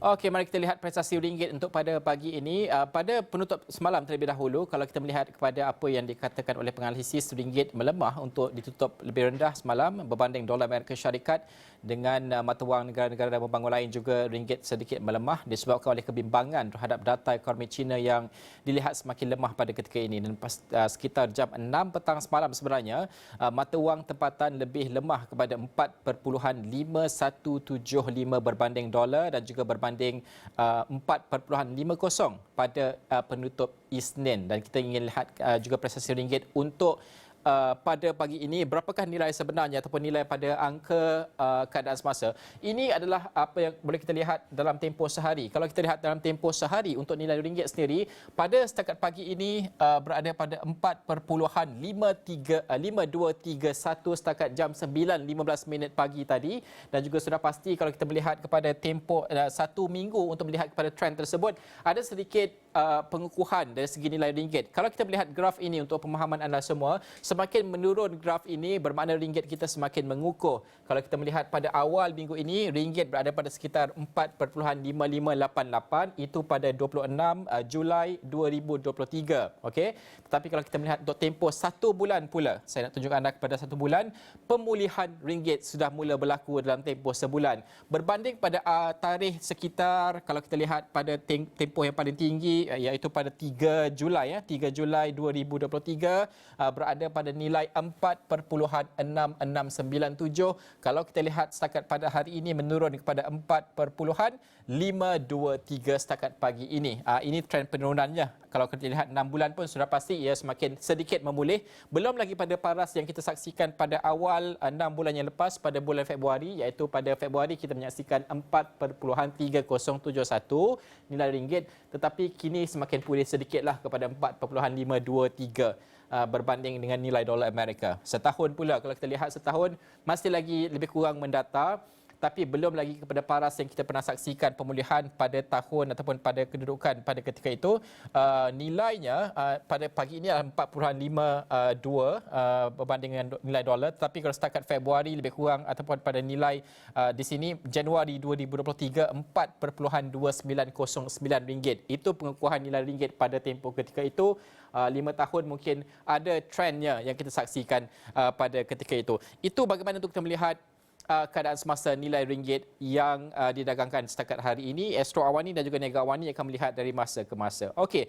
Okey, mari kita lihat prestasi ringgit untuk pada pagi ini. Pada penutup semalam terlebih dahulu, kalau kita melihat kepada apa yang dikatakan oleh penganalisis, ringgit melemah untuk ditutup lebih rendah semalam berbanding dolar Amerika Syarikat, dengan mata wang negara-negara dan pembangun lain juga ringgit sedikit melemah disebabkan oleh kebimbangan terhadap data ekonomi China yang dilihat semakin lemah pada ketika ini. Dan sekitar jam 6 petang semalam sebenarnya, mata wang tempatan lebih lemah kepada 4.5175 berbanding dolar dan juga berbanding 4.50 pada penutup Isnin. Dan kita ingin lihat juga prestasi ringgit untuk pada pagi ini, berapakah nilai sebenarnya ataupun nilai pada angka keadaan semasa. Ini adalah apa yang boleh kita lihat dalam tempoh sehari. Kalau kita lihat dalam tempoh sehari untuk nilai ringgit sendiri, pada setakat pagi ini berada pada 4.5231 setakat jam 9.15 minit pagi tadi. Dan juga sudah pasti kalau kita melihat kepada tempoh satu minggu untuk melihat kepada trend tersebut, ada sedikit pengukuhan dari segi nilai ringgit. Kalau kita melihat graf ini untuk pemahaman anda semua, semakin menurun graf ini bermakna ringgit kita semakin mengukuh. Kalau kita melihat pada awal minggu ini, ringgit berada pada sekitar 4.5588, itu pada 26 Julai 2023. Okey. Tetapi kalau kita melihat untuk tempoh satu bulan pula, saya nak tunjukkan anda kepada satu bulan, pemulihan ringgit sudah mula berlaku dalam tempoh sebulan. Berbanding pada tarikh sekitar, kalau kita lihat pada tempoh yang paling tinggi, iaitu pada 3 Julai 3 Julai 2023, berada pada nilai 4.6697. Kalau kita lihat setakat pada hari ini menurun kepada 4.523 setakat pagi ini. Ini trend penurunannya. Kalau kita lihat 6 bulan pun sudah pasti ia semakin sedikit memulih. Belum lagi pada paras yang kita saksikan pada awal 6 bulan yang lepas pada bulan Februari, iaitu pada Februari kita menyaksikan 4.3071 nilai ringgit, tetapi kini semakin pulih sedikitlah kepada 4.523 berbanding dengan nilai dolar Amerika. Setahun pula, kalau kita lihat setahun, masih lagi lebih kurang mendata, tapi belum lagi kepada paras yang kita pernah saksikan pemulihan pada tahun ataupun pada kedudukan pada ketika itu. Nilainya pada pagi ini adalah 4.52 berbanding dengan nilai dolar, tapi kalau setakat Februari lebih kurang ataupun pada nilai di sini Januari 2023, 4.2909 ringgit. Itu pengukuhan nilai ringgit pada tempoh ketika itu. 5 tahun mungkin ada trendnya yang kita saksikan pada ketika itu. Itu bagaimana untuk kita melihat keadaan semasa nilai ringgit yang didagangkan setakat hari ini. Astro Awani dan juga Niaga Awani akan melihat dari masa ke masa. Okey,